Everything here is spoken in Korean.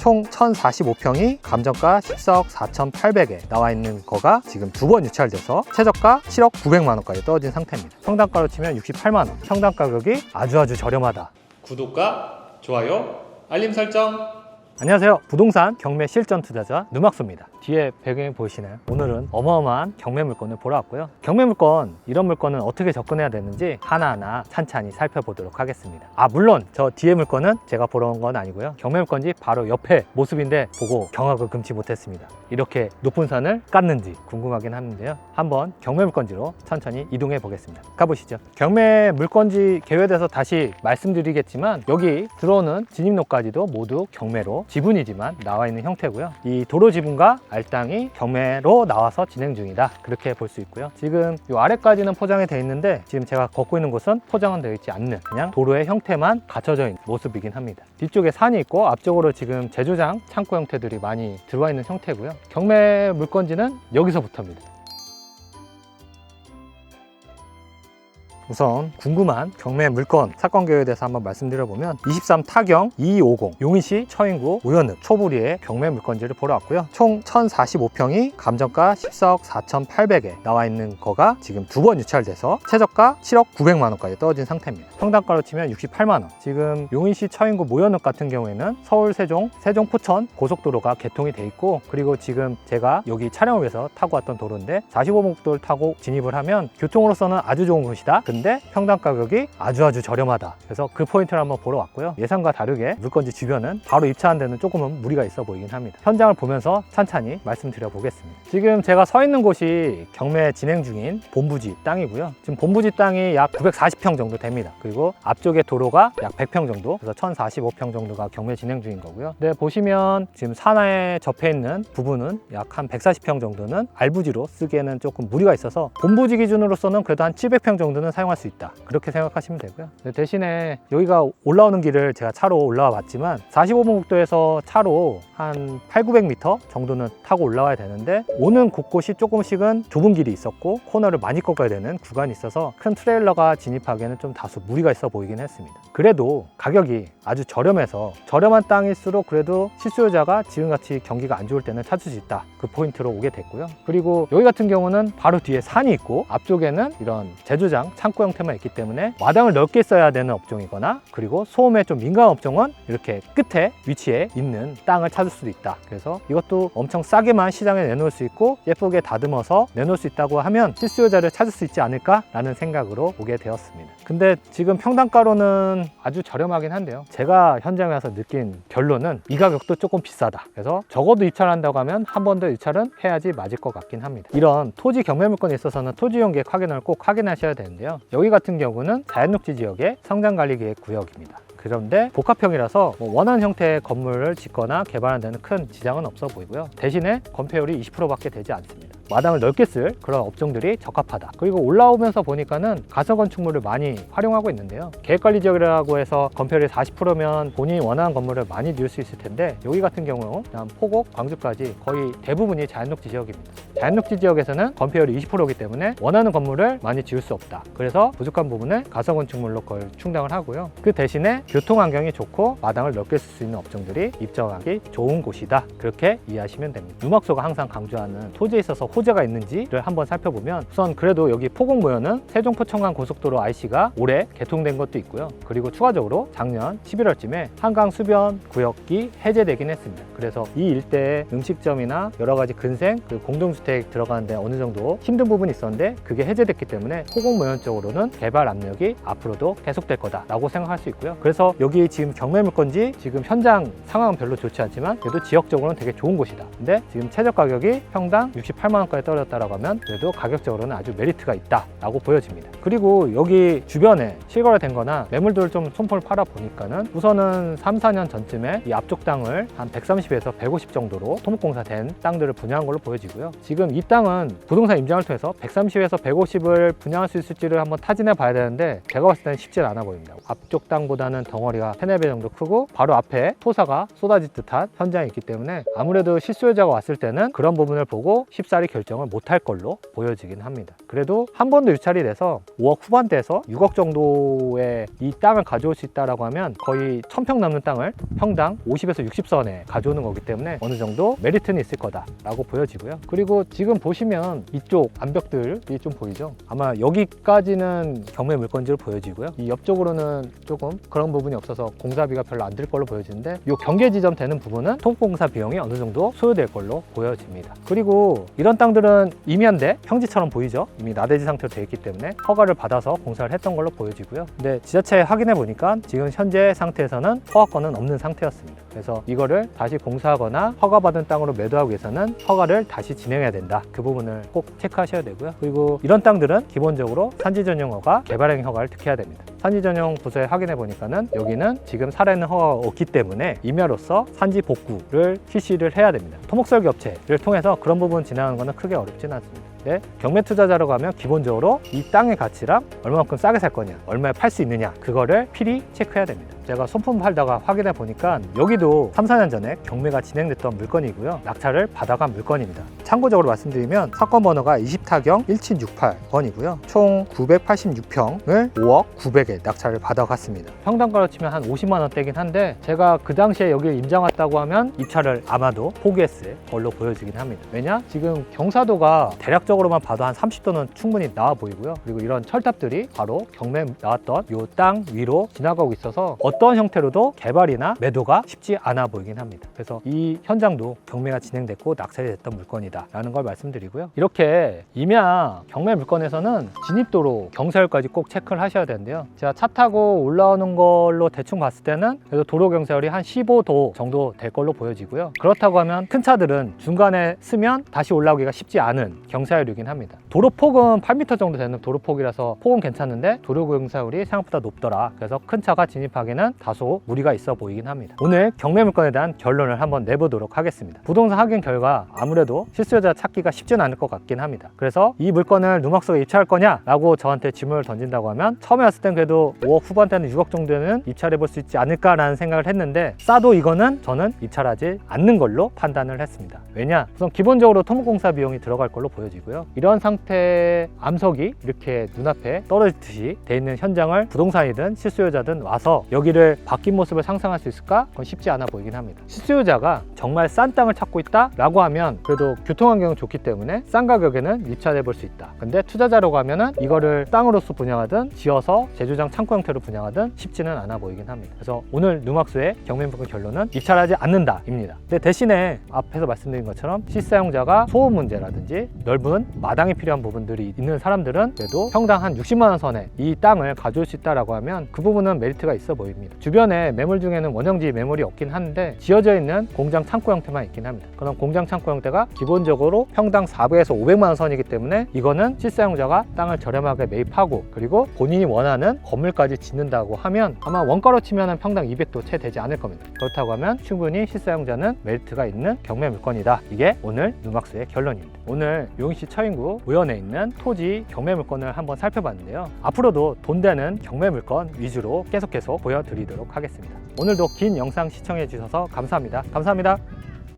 총 1045평이 감정가 14억 4,800에 나와 있는 거가 지금 두 번 유찰돼서 최저가 7억 900만 원까지 떨어진 상태입니다. 평당가로 치면 68만 원, 평당 가격이 아주 저렴하다. 구독과 좋아요, 알림 설정. 안녕하세요. 부동산 경매 실전 투자자 누막수입니다. 뒤에 배경이 보이시나요? 오늘은 어마어마한 경매 물건을 보러 왔고요. 경매 물건, 이런 물건은 어떻게 접근해야 되는지 하나하나 찬찬히 살펴보도록 하겠습니다. 물론 저 뒤에 물건은 제가 보러 온 건 아니고요. 경매 물건지 바로 옆에 모습인데 보고 경악을 금치 못했습니다. 이렇게 높은 산을 깠는지 궁금하긴 하는데요. 한번 경매 물건지로 천천히 이동해 보겠습니다. 가보시죠. 경매 물건지 계획에서 다시 말씀드리겠지만 여기 들어오는 진입로까지도 모두 경매로 지분이지만 나와 있는 형태고요. 이 도로 지분과 알땅이 경매로 나와서 진행 중이다, 그렇게 볼 수 있고요. 지금 이 아래까지는 포장이 되어 있는데 지금 제가 걷고 있는 곳은 포장은 되어 있지 않는 그냥 도로의 형태만 갖춰져 있는 모습이긴 합니다. 뒤쪽에 산이 있고 앞쪽으로 지금 제조장 창고 형태들이 많이 들어와 있는 형태고요. 경매 물건지는 여기서부터입니다. 우선 궁금한 경매 물건 사건 계획에 대해서 한번 말씀드려보면 23 타경 2250 용인시 처인구 우현읍 초부리의 경매 물건지를 보러 왔고요. 총 1045평이 감정가 14억 4,800에 나와 있는 거가 지금 두 번 유찰돼서 최저가 7억 900만 원까지 떨어진 상태입니다. 평당가로 치면 68만 원. 지금 용인시 처인구 우현읍 같은 경우에는 서울 세종 포천 고속도로가 개통이 돼 있고, 그리고 지금 제가 여기 촬영을 위해서 타고 왔던 도로인데 45번국도를 타고 진입을 하면 교통으로서는 아주 좋은 곳이다. 근데 평당 가격이 아주 저렴하다. 그래서 그 포인트를 한번 보러 왔고요. 예상과 다르게 물건지 주변은 바로 입찰한 데는 조금은 무리가 있어 보이긴 합니다. 현장을 보면서 찬찬히 말씀드려 보겠습니다. 지금 제가 서 있는 곳이 경매 진행 중인 본부지 땅이고요. 지금 본부지 땅이 약 940평 정도 됩니다. 그리고 앞쪽에 도로가 약 100평 정도, 그래서 1045평 정도가 경매 진행 중인 거고요. 근데 보시면 지금 산하에 접해 있는 부분은 약 한 140평 정도는 알부지로 쓰기에는 조금 무리가 있어서 본부지 기준으로서는 그래도 한 700평 정도는 사용할 수 있다, 그렇게 생각하시면 되고요. 대신에 여기가 올라오는 길을 제가 차로 올라와 봤지만 45번 국도에서 차로 한 800-900m 정도는 타고 올라와야 되는데 오는 곳곳이 조금씩은 좁은 길이 있었고 코너를 많이 꺾어야 되는 구간이 있어서 큰 트레일러가 진입하기에는 좀 다소 무리가 있어 보이긴 했습니다. 그래도 가격이 아주 저렴해서 저렴한 땅일수록 그래도 실수요자가 지금같이 경기가 안 좋을 때는 찾을 수 있다, 그 포인트로 오게 됐고요. 그리고 여기 같은 경우는 바로 뒤에 산이 있고 앞쪽에는 이런 제조장 창고 형태만 있기 때문에 마당을 넓게 써야 되는 업종이거나, 그리고 소음에 좀 민감한 업종은 이렇게 끝에 위치에 있는 땅을 찾을 수도 있다. 그래서 이것도 엄청 싸게만 시장에 내놓을 수 있고 예쁘게 다듬어서 내놓을 수 있다고 하면 실수요자를 찾을 수 있지 않을까 라는 생각으로 오게 되었습니다. 근데 지금 평당가로는 아주 저렴하긴 한데요, 제가 현장에 와서 느낀 결론은 이 가격도 조금 비싸다. 그래서 적어도 입찰한다고 하면 한 번 더 입찰은 해야지 맞을 것 같긴 합니다. 이런 토지 경매 물건에 있어서는 토지용계획 확인을 꼭 확인하셔야 되는데요, 여기 같은 경우는 자연녹지 지역의 성장관리계획 구역입니다. 그런데 복합형이라서 원하는 형태의 건물을 짓거나 개발하는 데는 큰 지장은 없어 보이고요. 대신에 건폐율이 20%밖에 되지 않습니다. 마당을 넓게 쓸 그런 업종들이 적합하다. 그리고 올라오면서 보니까는 가설건축물을 많이 활용하고 있는데요, 계획관리지역이라고 해서 건폐율이 40%면 본인이 원하는 건물을 많이 지을 수 있을 텐데 여기 같은 경우 포곡, 광주까지 거의 대부분이 자연녹지 지역입니다. 자연녹지 지역에서는 건폐율이 20%이기 때문에 원하는 건물을 많이 지을 수 없다. 그래서 부족한 부분을 가설건축물로 그걸 충당을 하고요. 그 대신에 교통환경이 좋고 마당을 넓게 쓸 수 있는 업종들이 입점하기 좋은 곳이다, 그렇게 이해하시면 됩니다. 누막소가 항상 강조하는 토지에 있어서 호재가 있는지를 한번 살펴보면 우선 그래도 여기 포곡모여는 세종포천간 고속도로 IC가 올해 개통된 것도 있고요. 그리고 추가적으로 작년 11월쯤에 한강 수변 구역이 해제되긴 했습니다. 그래서 이 일대의 음식점이나 여러 가지 근생, 공동주택 들어가는데 어느 정도 힘든 부분이 있었는데 그게 해제됐기 때문에 포곡모연 쪽으로는 개발 압력이 앞으로도 계속될 거다라고 생각할 수 있고요. 그래서 여기 지금 경매 물건지 지금 현장 상황은 별로 좋지 않지만 그래도 지역적으로는 되게 좋은 곳이다. 근데 지금 최저 가격이 평당 68만 원까지 떨어졌다라고 하면 그래도 가격적으로는 아주 메리트가 있다라고 보여집니다. 그리고 여기 주변에 실거래된 거나 매물들을 좀 손볼 팔아 보니까는 우선은 3-4년 전쯤에 이 앞쪽 땅을 한 130에서 150 정도로 토목공사 된 땅들을 분양한 걸로 보여지고요. 지금 이 땅은 부동산 임장을 통해서 130에서 150을 분양할 수 있을지를 한번 타진해 봐야 되는데 제가 봤을 때는 쉽지 않아 보입니다. 앞쪽 땅보다는 덩어리가 3-4배 정도 크고 바로 앞에 토사가 쏟아질 듯한 현장이 있기 때문에 아무래도 실수요자가 왔을 때는 그런 부분을 보고 쉽사리 결정을 못할 걸로 보여지긴 합니다. 그래도 한 번 더 유찰이 돼서 5억 후반대에서 6억 정도의 이 땅을 가져올 수 있다라고 하면 거의 1000평 넘는 땅을 평당 50에서 60선에 가져오는 거기 때문에 어느 정도 메리트는 있을 거다라고 보여지고요. 그리고 지금 보시면 이쪽 암벽들이 좀 보이죠? 아마 여기까지는 경매 물건지로 보여지고요. 이 옆쪽으로는 조금 그런 부분이 없어서 공사비가 별로 안 들 걸로 보여지는데 이 경계 지점 되는 부분은 토목공사 비용이 어느 정도 소요될 걸로 보여집니다. 그리고 이런 땅들은 임야인데 평지처럼 보이죠? 이미 나대지 상태로 되어 있기 때문에 허가를 받아서 공사를 했던 걸로 보여지고요. 근데 지자체에 확인해 보니까 지금 현재 상태에서는 허가권은 없는 상태였습니다. 그래서 이거를 다시 공사하거나 허가받은 땅으로 매도하기 위해서는 허가를 다시 진행해야 된다. 그 부분을 꼭 체크하셔야 되고요. 그리고 이런 땅들은 기본적으로 산지전용허가 개발행 허가를 득해야 됩니다. 산지전용 부서에 확인해 보니까는 여기는 지금 살아있는 허가가 없기 때문에 임야로서 산지 복구를 실시를 해야 됩니다. 토목설계 업체를 통해서 그런 부분 진행하는 것은 크게 어렵지는 않습니다. 네, 경매 투자자라고 하면 기본적으로 이 땅의 가치랑 얼마만큼 싸게 살 거냐, 얼마에 팔 수 있느냐, 그거를 필히 체크해야 됩니다. 제가 소품 팔다가 확인해 보니까 여기도 3, 4년 전에 경매가 진행됐던 물건이고요. 낙찰을 받아간 물건입니다. 참고적으로 말씀드리면 사건 번호가 20타경 1768번이고요. 총 986평을 5억 900에 낙찰을 받아갔습니다. 평당가로 치면 한 50만 원대긴 한데 제가 그 당시에 여기를 임장 왔다고 하면 입찰을 아마도 포기했을 걸로 보여지긴 합니다. 왜냐? 지금 경사도가 대략적으로만 봐도 한 30도는 충분히 나와 보이고요. 그리고 이런 철탑들이 바로 경매에 나왔던 이 땅 위로 지나가고 있어서 어떤 형태로도 개발이나 매도가 쉽지 않아 보이긴 합니다. 그래서 이 현장도 경매가 진행됐고 낙찰이 됐던 물건이다 라는 걸 말씀드리고요. 이렇게 임야 경매 물건에서는 진입도로 경사율까지 꼭 체크를 하셔야 되는데요. 제가 차 타고 올라오는 걸로 대충 봤을 때는 그래도 도로 경사율이 한 15도 정도 될 걸로 보여지고요. 그렇다고 하면 큰 차들은 중간에 쓰면 다시 올라오기가 쉽지 않은 경사율이긴 합니다. 도로폭은 8m 정도 되는 도로폭이라서 폭은 괜찮은데 도로 경사율이 생각보다 높더라. 그래서 큰 차가 진입하기는 다소 무리가 있어 보이긴 합니다. 오늘 경매 물건에 대한 결론을 한번 내보도록 하겠습니다. 부동산 확인 결과 아무래도 실수요자 찾기가 쉽지는 않을 것 같긴 합니다. 그래서 이 물건을 누막수에 입찰할 거냐 라고 저한테 질문을 던진다고 하면 처음에 왔을 땐 그래도 5억 후반대는 6억 정도는 입찰해 볼 수 있지 않을까 라는 생각을 했는데 싸도 이거는 저는 입찰하지 않는 걸로 판단을 했습니다. 왜냐? 우선 기본적으로 토목공사 비용이 들어갈 걸로 보여지고요. 이런 상태의 암석이 이렇게 눈앞에 떨어지듯이 돼 있는 현장을 부동산이든 실수요자든 와서 여기를 바뀐 모습을 상상할 수 있을까? 그건 쉽지 않아 보이긴 합니다. 실수요자가 정말 싼 땅을 찾고 있다 라고 하면 그래도 교통환경은 좋기 때문에 싼 가격에는 입찰해 볼 수 있다. 근데 투자자라고 하면은 이거를 땅으로서 분양하든 지어서 제조장 창고 형태로 분양하든 쉽지는 않아 보이긴 합니다. 그래서 오늘 누막수의 경매 물건 결론은 입찰하지 않는다 입니다. 근데 대신에 앞에서 말씀드린 것처럼 실사용자가 소음 문제라든지 넓은 마당이 필요한 부분들이 있는 사람들은 그래도 평당 한 60만 원 선에 이 땅을 가져올 수 있다라고 하면 그 부분은 메리트가 있어 보입니다. 주변에 매물 중에는 원형지 매물이 없긴 한데 지어져 있는 공장 창고 형태만 있긴 합니다. 그런 공장 창고 형태가 기본적으로 평당 400에서 500만 원 선이기 때문에 이거는 실사용자가 땅을 저렴하게 매입하고 그리고 본인이 원하는 건물까지 짓는다고 하면 아마 원가로 치면 평당 200도 채 되지 않을 겁니다. 그렇다고 하면 충분히 실사용자는 메리트가 있는 경매 물건이다. 이게 오늘 누막수의 결론입니다. 오늘 용인시 처인구 우연에 있는 토지 경매 물건을 한번 살펴봤는데요. 앞으로도 돈 되는 경매 물건 위주로 계속 보여드리도록 하겠습니다. 오늘도 긴 영상 시청해 주셔서 감사합니다. 감사합니다.